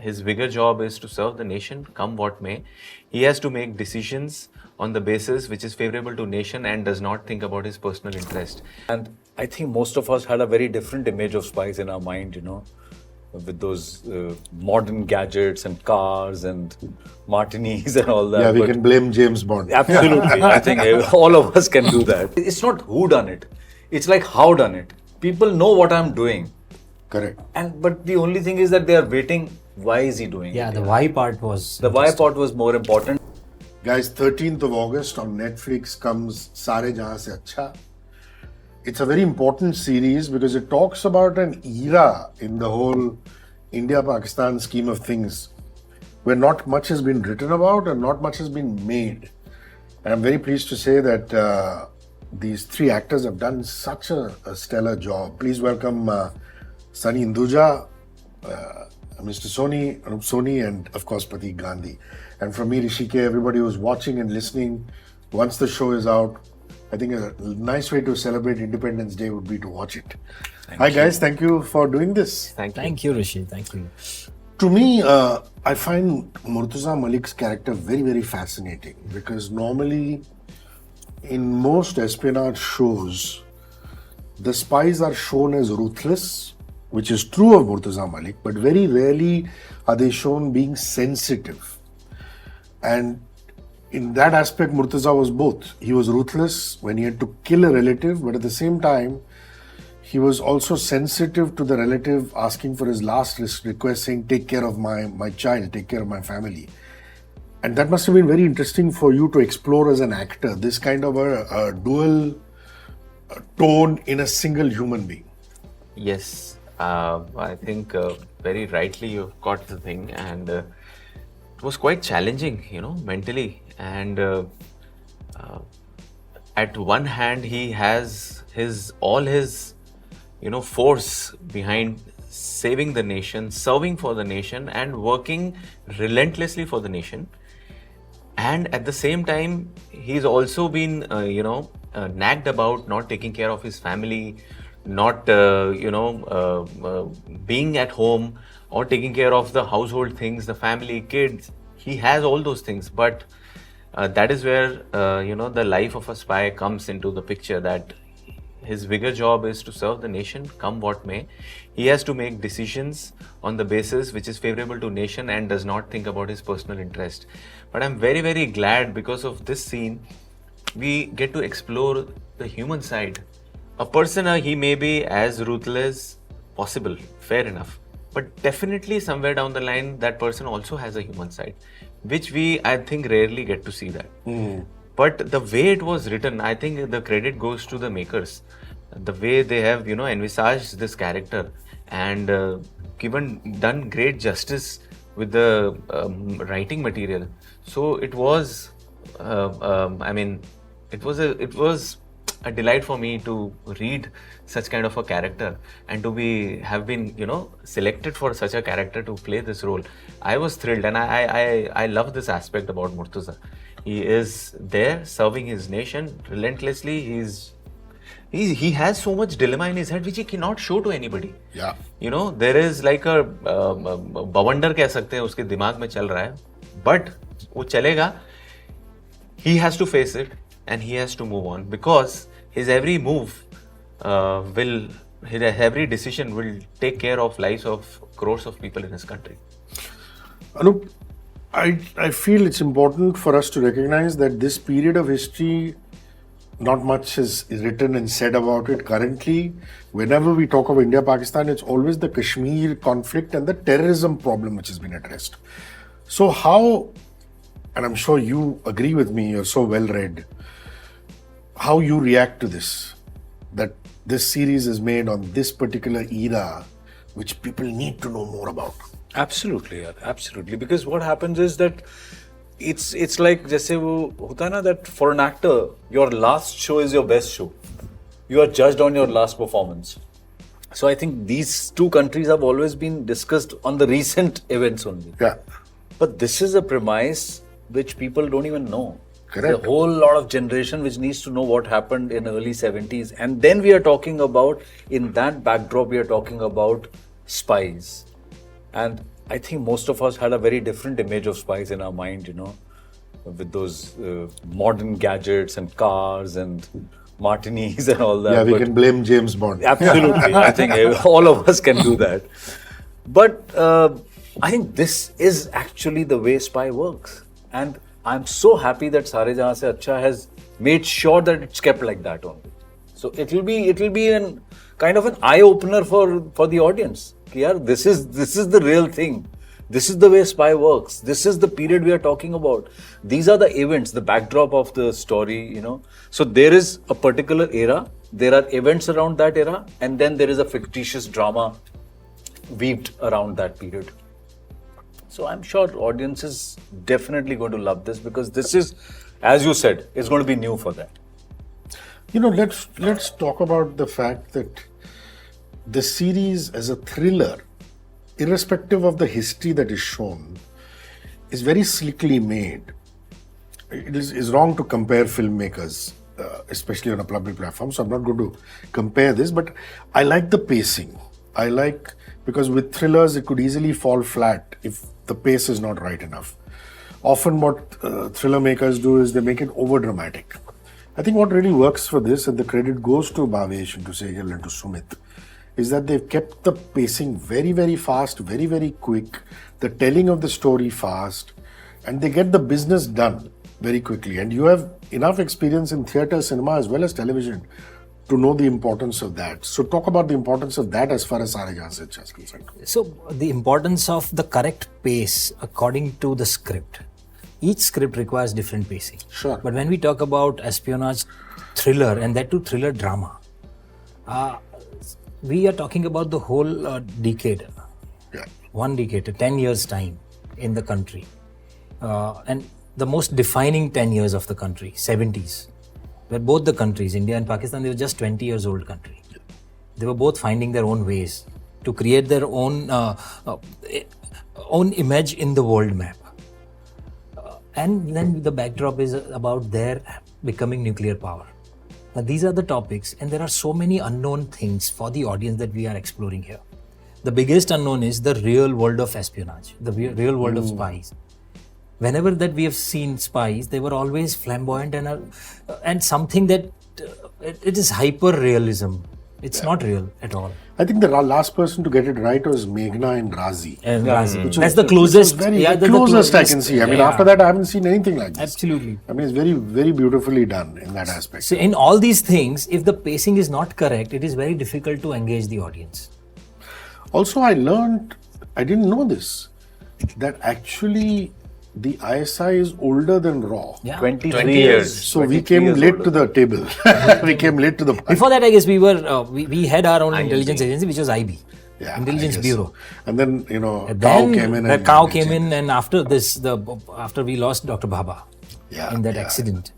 his bigger job is to serve the nation, come what may. He has to make decisions on the basis which is favorable to nation and does not think about his personal interest. And I think most of us had a very different image of spies in our mind, with those modern gadgets and cars and martinis and all that. Yeah, we can blame James Bond. Absolutely. I think all of us can do that. It's not who done it. It's like how done it. People know what I'm doing. Correct. But the only thing is that they are waiting. Why is he doing it? Yeah, the why part was... The why part was more important. Guys, 13th of August on Netflix comes Saare Jahan Se Accha. It's a very important series because it talks about an era in the whole India-Pakistan scheme of things where not much has been written about and not much has been made. And I'm very pleased to say that these three actors have done such a stellar job. Please welcome Sunny Hinduja, Mr. Soni, Anup Soni, and of course Pratik Gandhi. And from me, Hrishi K, everybody who's watching and listening, once the show is out, I think a nice way to celebrate Independence Day would be to watch it. Hi guys, thank you for doing this. Thank you, Hrishi. Thank you. To me, I find Murtuza Malik's character very, very fascinating because normally in most espionage shows, the spies are shown as ruthless, which is true of Murtuza Malik, but very rarely are they shown being sensitive. And in that aspect, Murtuza was both. He was ruthless when he had to kill a relative, but at the same time, he was also sensitive to the relative asking for his last request, saying, take care of my child, take care of my family. And that must have been very interesting for you to explore as an actor, this kind of a dual tone in a single human being. Yes, I think very rightly you've got the thing, and it was quite challenging, mentally. And at one hand, he has all his force behind saving the nation, serving for the nation, and working relentlessly for the nation. And at the same time, he's also been, nagged about not taking care of his family, not, being at home or taking care of the household things, the family, kids. He has all those things, but that is where, the life of a spy comes into the picture, that his bigger job is to serve the nation, come what may. He has to make decisions on the basis which is favorable to nation and does not think about his personal interest. But I'm very, very glad because of this scene, we get to explore the human side. A person, he may be as ruthless possible, fair enough. But definitely somewhere down the line, that person also has a human side, which we, I think, rarely get to see that. But the way it was written, I think the credit goes to the makers. The way they have, envisaged this character and done great justice with the writing material. So it was, it was a delight for me to read such kind of a character and to have been selected for such a character to play this role. I was thrilled, and I love this aspect about Murtuza. He is there serving his nation relentlessly. He has so much dilemma in his head which he cannot show to anybody. Yeah. There is like a bavander कह सकते हैं उसके दिमाग में चल रहा है, but वो चलेगा. He has to face it and he has to move on because his every move his every decision will take care of lives of crores of people in his country. Anup, I feel it's important for us to recognize that this period of history, not much is written and said about it currently. Whenever we talk of India-Pakistan, it's always the Kashmir conflict and the terrorism problem which has been addressed. So how, and I'm sure you agree with me, you're so well read, how you react to this, that this series is made on this particular era which people need to know more about. Absolutely, yeah, absolutely. Because what happens is that it's like जैसे वो होता है ना, that for an actor, your last show is your best show. You are judged on your last performance. So I think these two countries have always been discussed on the recent events only. Yeah. But this is a premise which people don't even know. Correct. There's a whole lot of generation which needs to know what happened in early 70s. And then we are talking about, in that backdrop, we are talking about spies. And I think most of us had a very different image of spies in our mind, with those modern gadgets and cars and martinis and all that. Yeah, we But can blame James Bond. absolutely, I think all of us can do that. But I think this is actually the way spy works, and I'm so happy that Saare Jahan Se Accha has made sure that it's kept like that only. So it will be an kind of an eye opener for the audience. कि यार, this is the real thing. This is the way spy works. This is the period we are talking about. These are the events, the backdrop of the story, So there is a particular era, there are events around that era, and then there is a fictitious drama weaved around that period. So I'm sure audience is definitely going to love this because this is, as you said, it's going to be new for them. Let's talk about the fact that the series as a thriller, irrespective of the history that is shown, is very slickly made. It is wrong to compare filmmakers, especially on a public platform, so I'm not going to compare this, but I like the pacing. Because with thrillers, it could easily fall flat if the pace is not right enough. Often what thriller makers do is they make it over dramatic. I think what really works for this, and the credit goes to Bhavesh and to Sejal and to Sumit, is that they've kept the pacing very, very fast, very, very quick, the telling of the story fast, and they get the business done very quickly. And you have enough experience in theatre, cinema, as well as television to know the importance of that. So talk about the importance of that as far as Saare Jahan Se Accha is concerned. So the importance of the correct pace according to the script. Each script requires different pacing. Sure. But when we talk about espionage thriller, and that too thriller drama, we are talking about the whole decade. Yeah. 1 decade, 10 years time in the country. And the most defining 10 years of the country, 70s, where both the countries, India and Pakistan, they were just 20 years old country. They were both finding their own ways to create their own image in the world map. And then the backdrop is about their becoming nuclear power. Now these are the topics, and there are so many unknown things for the audience that we are exploring here. The biggest unknown is the real world of espionage, the real world of spies. Whenever that we have seen spies, they were always flamboyant and something that it is hyper realism. It's not real at all. I think the last person to get it right was Meghna in Razi. And that's the closest. The closest I can see. I mean, after that, I haven't seen anything like this. Absolutely. I mean, it's very, very beautifully done in that aspect. So in all these things, if the pacing is not correct, it is very difficult to engage the audience. Also, I learned, I didn't know this, that actually the ISI is older than RAW. Yeah. 20 years. So we came late to the table. We came late to the party. Before that, I guess we had our own intelligence agency, which was IB, Yeah, Intelligence I guess Bureau. so. And then, Then Cow came in. the cow came in, and after this, after we lost Dr. Bhabha in that accident,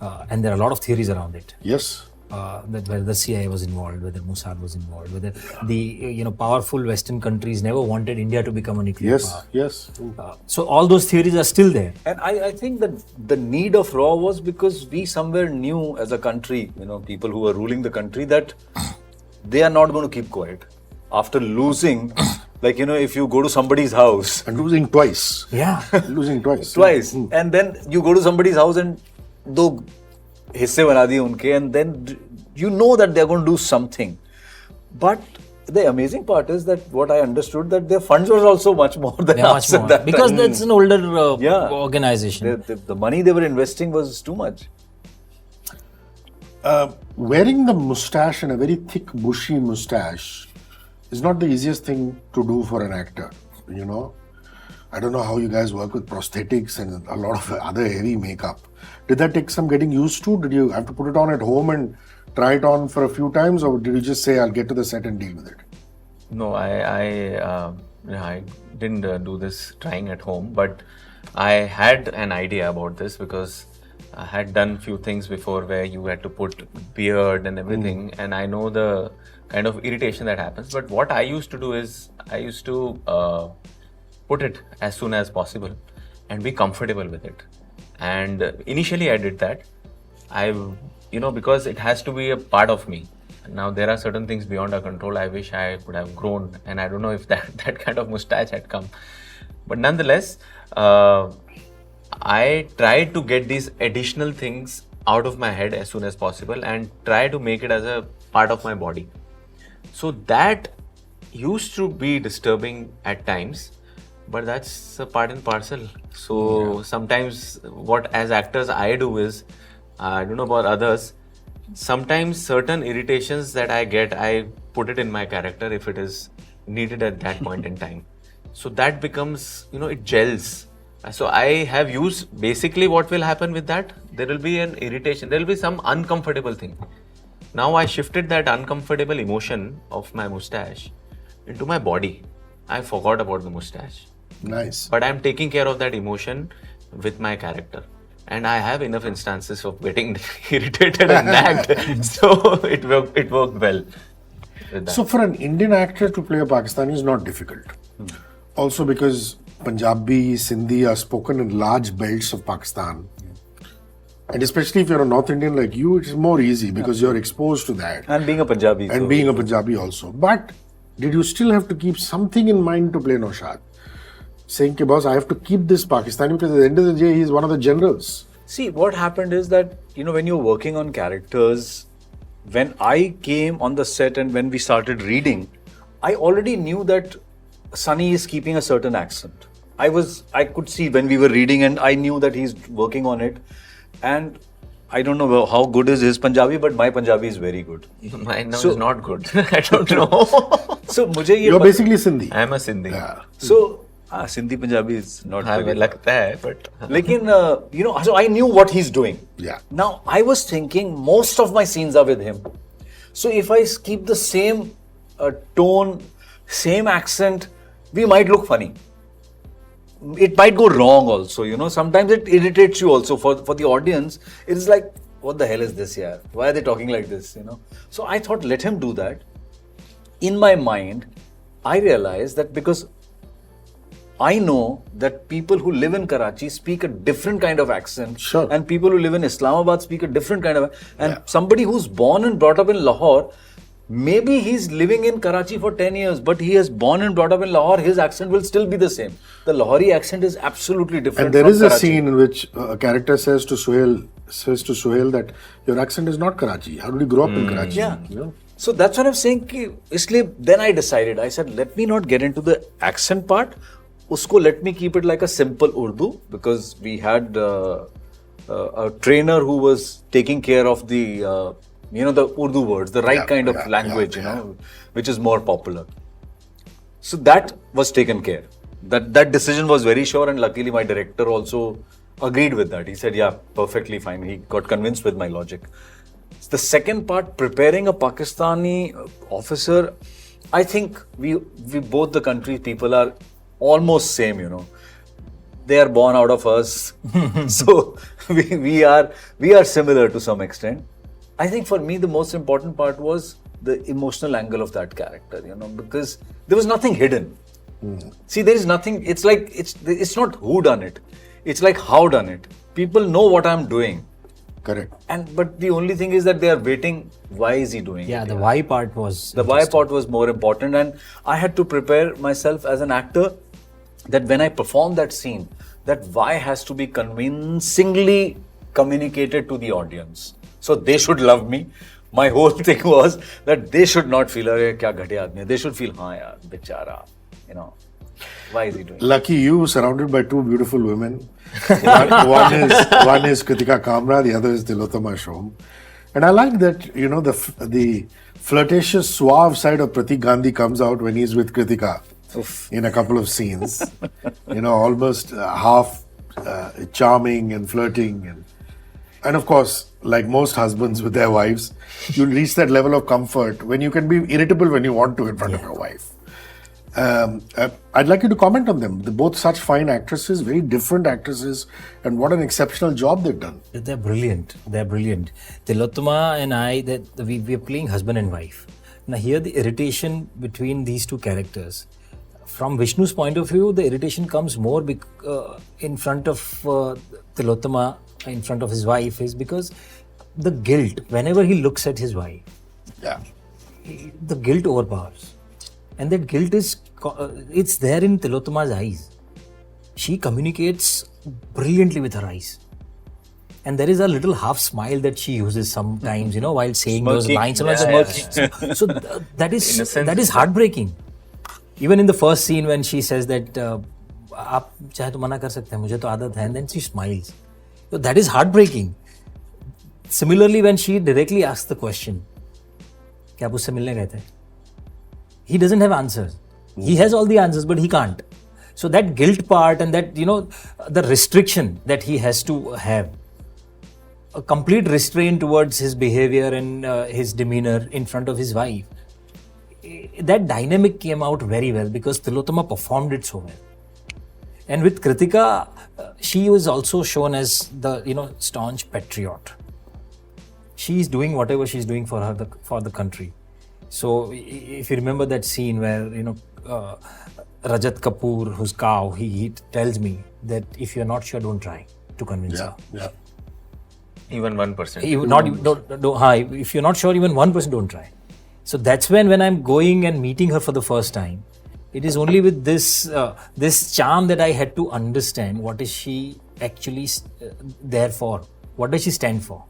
and there are a lot of theories around it. Yes. That whether the CIA was involved, whether Mossad was involved, whether the powerful Western countries never wanted India to become a nuclear power. Yes. So all those theories are still there. And I think that the need of RAW was because we somewhere knew as a country, people who were ruling the country, that they are not going to keep quiet. After losing, if you go to somebody's house. And losing twice. Yeah. Losing twice. Twice. And then you go to somebody's house and do hisse bana diye unke, and then you know that they're going to do something. But the amazing part is that what I understood, that their funds was also much more than us at that because time. that's an older organization. The money they were investing was too much. Wearing the moustache and a very thick, bushy moustache is not the easiest thing to do for an actor, I don't know how you guys work with prosthetics and a lot of other heavy makeup. Did that take some getting used to? Did you have to put it on at home and try it on for a few times, or did you just say, I'll get to the set and deal with it? No, I didn't do this trying at home, but I had an idea about this because I had done few things before where you had to put beard and everything, and I know the kind of irritation that happens. But what I used to do is I used to put it as soon as possible and be comfortable with it. And initially I did that. Because it has to be a part of me. Now there are certain things beyond our control. I wish I could have grown, and I don't know if that kind of mustache had come. But nonetheless, I tried to get these additional things out of my head as soon as possible and try to make it as a part of my body. So that used to be disturbing at times, but that's a part and parcel. So sometimes what as actors I do is, I don't know about others, sometimes certain irritations that I get, I put it in my character if it is needed at that point in time. So that becomes, it gels. So I have used, basically what will happen with that, there will be an irritation, there will be some uncomfortable thing. Now I shifted that uncomfortable emotion of my mustache into my body. I forgot about the mustache. Nice. But I'm taking care of that emotion with my character. And I have enough instances of getting irritated and nagged. So it worked well with that. So for an Indian actor to play a Pakistani is not difficult. Also because Punjabi, Sindhi are spoken in large belts of Pakistan. And especially if you're a North Indian like you, it's more easy because you're exposed to that. And being a Punjabi. And being a Punjabi also. But did you still have to keep something in mind to play Naushad? Saying, "Ki boss, I have to keep this Pakistani because at the end of the day, he's one of the generals." See, what happened is that, when you're working on characters, when I came on the set and when we started reading, I already knew that Sunny is keeping a certain accent. I could see when we were reading and I knew that he's working on it. And I don't know how good is his Punjabi, but my Punjabi is very good. Mine now is not good. I don't know. So, You're basically Sindhi. I'm a Sindhi. Yeah. So, Sindhi Punjabi is not हाँ, very लगता है, but Lekin, so I knew what he's doing. Yeah. Now, I was thinking most of my scenes are with him. So, if I keep the same tone, same accent, we might look funny. It might go wrong also, Sometimes it irritates you also for the audience. It's like, what the hell is this here? Why are they talking like this, So, I thought, let him do that. In my mind, I realized that because I know that people who live in Karachi speak a different kind of accent. Sure. And people who live in Islamabad speak a different kind of... And somebody who's born and brought up in Lahore, maybe he's living in Karachi for 10 years, but he is born and brought up in Lahore, his accent will still be the same. The Lahori accent is absolutely different. And there from is a Karachi. scene in which a character says to Suhail that your accent is not Karachi. How did you grow up in Karachi? Yeah. So that's what I'm saying. Then I decided, I said, let me not get into the accent part. Let me keep it like a simple Urdu, because we had a trainer who was taking care of the, the Urdu words, the right kind of language, which is more popular. So that was taken care. That decision was very sure, and luckily my director also agreed with that. He said, yeah, perfectly fine. He got convinced with my logic. The second part, preparing a Pakistani officer, I think we both the country people are almost same, They are born out of us. So we are similar to some extent. I think for me the most important part was the emotional angle of that character, because there was nothing hidden. See, there is nothing, it's like, it's not who done it. It's like how done it. People know what I'm doing. Correct. But the only thing is that they are waiting, why is he doing it? Yeah, the why part was... The why part was more important, and I had to prepare myself as an actor that when I perform that scene, that why has to be convincingly communicated to the audience. So they should love me. My whole thing was that they should not feel, "Arey, kya ghatiya aadmi hai." They should feel, "Haan yaar, bechara, why is he doing it?" Lucky you, surrounded by two beautiful women. One is Kritika Kamra, the other is Tilotama Shom. And I like that, the flirtatious, suave side of Pratik Gandhi comes out when he's with Kritika in a couple of scenes. Almost half charming and flirting. And of course, like most husbands with their wives, you'll reach that level of comfort when you can be irritable when you want to in front of your wife. I'd like you to comment on them. They're both such fine actresses, very different actresses, and what an exceptional job they've done. They're brilliant. Tilotama and I, we are playing husband and wife. Now here the irritation between these two characters. From Vishnu's point of view, the irritation comes more in front of Tilotama, in front of his wife, is because the guilt, whenever he looks at his wife, Yeah. The guilt overpowers. And that guilt is, it's there in Tilottama's eyes. She communicates brilliantly with her eyes. And there is a little half smile that she uses sometimes, while saying those Smirking. lines. Yeah. So that Innocence. is heartbreaking. Even in the first scene when she says that, आप चाहे तो मना कर सकते हैं, मुझे तो आदत है, and then she smiles. So that is heartbreaking. Similarly, when she directly asks the question, क्या आप उससे मिलने गए थे? He doesn't have answers. He has all the answers, but he can't. So that guilt part and that, the restriction that he has to have, a complete restraint towards his behavior and his demeanor in front of his wife, that dynamic came out very well because Tilottama performed it so well. And with Kritika, she was also shown as the, staunch patriot. She is doing whatever she's doing for the country. So if you remember that scene where, Rajat Kapoor, whose cow, he tells me that if you're not sure, don't try to convince her. Yeah. Even 1%. If you're not sure, even 1%, don't try. So that's when I'm going and meeting her for the first time. It is only with this charm that I had to understand what is she actually there for. What does she stand for?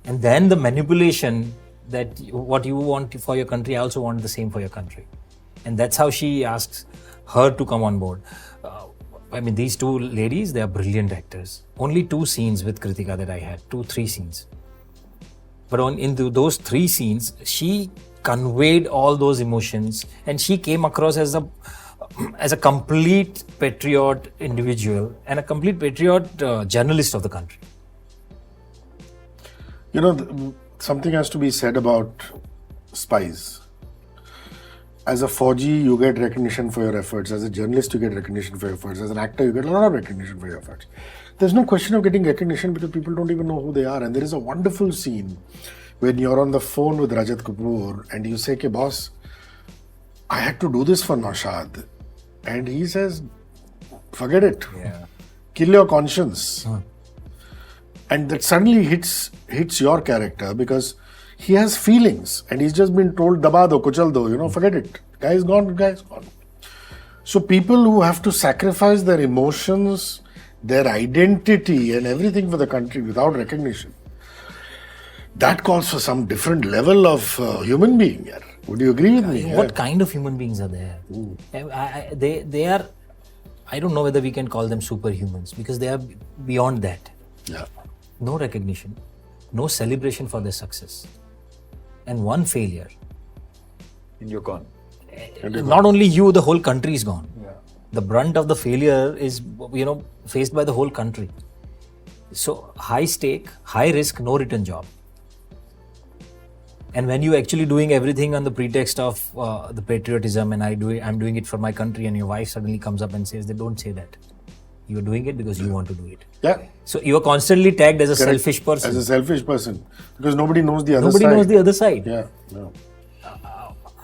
And then the manipulation that what you want for your country, I also want the same for your country. And that's how she asks her to come on board. These two ladies, they are brilliant actors. Only 2 scenes with Kritika that I had, 3 scenes. But in those 3 scenes, she conveyed all those emotions and she came across as a complete patriot individual and a complete patriot journalist of the country. Something has to be said about Spies. As a Fauji, you get recognition for your efforts. As a journalist, you get recognition for your efforts. As an actor, you get a lot of recognition for your efforts. There's no question of getting recognition because people don't even know who they are. And there is a wonderful scene when you're on the phone with Rajat Kapoor and you say, "Ke boss, I had to do this for Naushad." And he says, "Forget it. Yeah. Kill your conscience." And that suddenly hits your character because he has feelings and he's just been told, "Daba do, kuchal do, forget it. Guy is gone, guy is gone." So people who have to sacrifice their emotions, their identity and everything for the country without recognition, that calls for some different level of human being here. Would you agree with me? What kind of human beings are there? They are, I don't know whether we can call them superhumans because they are beyond that. Yeah. No recognition, no celebration for their success, and one failure. And you're gone. Not only you, the whole country is gone. Yeah. The brunt of the failure is, faced by the whole country. So high stake, high risk, no return job. And when you actually doing everything on the pretext of the patriotism and I'm doing it for my country, and your wife suddenly comes up and says that don't say that. You're doing it because you want to do it. Yeah. So you are constantly tagged as a Correct. selfish person. As a selfish person. Because nobody knows the other side. Nobody knows the other side. Yeah. No.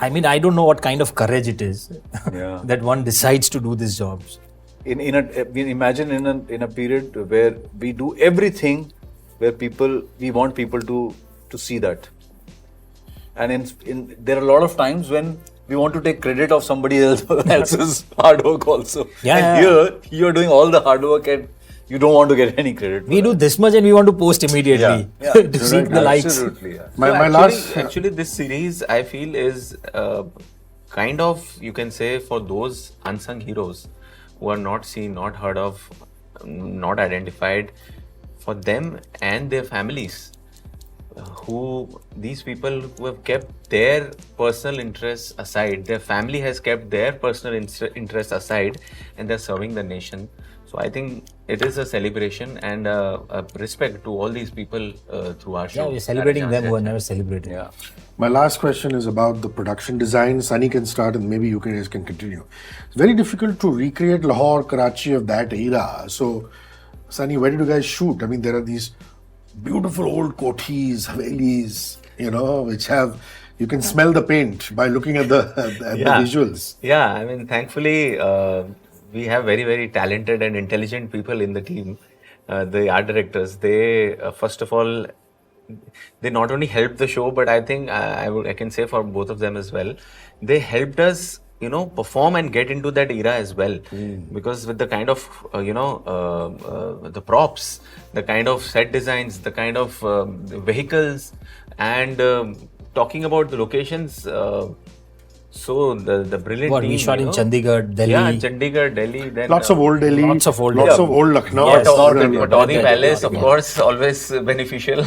I don't know what kind of courage it is Yeah. that one decides to do these jobs. Imagine in a period where we do everything where we want people to see that. And there are a lot of times when we want to take credit of somebody else's hard work also. Yeah, and here you're doing all the hard work and you don't want to get any credit. We do this much and we want to post immediately Yeah. to seek the likes. Absolutely. Yeah. Actually, this series I feel is kind of, you can say, for those unsung heroes who are not seen, not heard of, not identified, for them and their families. These people who have kept their personal interests aside, their family has kept their personal interests aside, and they're serving the nation. So I think it is a celebration and a respect to all these people through our show. Yeah, we're celebrating Saare them Jahan who are Se never Accha. celebrated. Yeah. My last question is about the production design. Sunny can start and maybe you guys can continue. It's very difficult to recreate Lahore, Karachi of that era. So, Sunny, where did you guys shoot? I mean, there are these beautiful old kothis, havelis, which have, you can smell the paint by looking at the visuals. Yeah, I mean, thankfully, we have very, very talented and intelligent people in the team. The art directors, they, first of all, they not only helped the show, but I think I can say for both of them as well, they helped us, perform and get into that era as well. Because with the kind of, the props, the kind of set designs, the kind of vehicles, and talking about the locations, so the brilliant What team, we shot in Chandigarh, Delhi. Yeah, Chandigarh, Delhi. Then Lots of old Delhi. Lots of old Lots Delhi. of old Lucknow. Yes. Pataudi Palace, of course, always beneficial.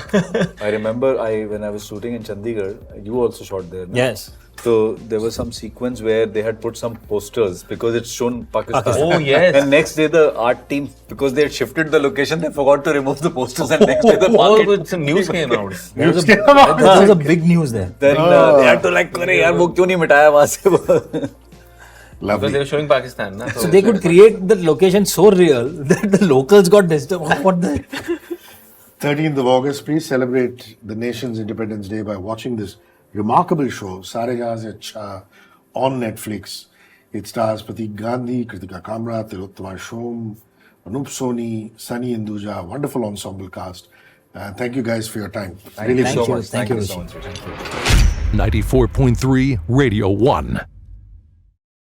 I remember when I was shooting in Chandigarh, you also shot there. No? Yes. So there was some sequence where they had put some posters because it's shown Pakistan. Oh, yes. And next day the art team, because they had shifted the location, they forgot to remove the posters, and next day the Oh, market. some news came out. There was a big news there. Then they had to like, "Arey yaar, wo kyun nahi mitaya wahan se?" Because they Lovely. were showing Pakistan. Na? So they could create the location so real that the locals got disturbed. What the? 13th of August, please celebrate the nation's Independence Day by watching this remarkable show, Saare Jahan Se Accha, on Netflix. It stars Pratik Gandhi, Kritika Kamra, Tilottama Shom, Anup Soni, Sunny Hinduja, wonderful ensemble cast. Thank you guys for your time. Thank you so you. much. Thank you, so Hrishi. much. 94.3 Radio 1.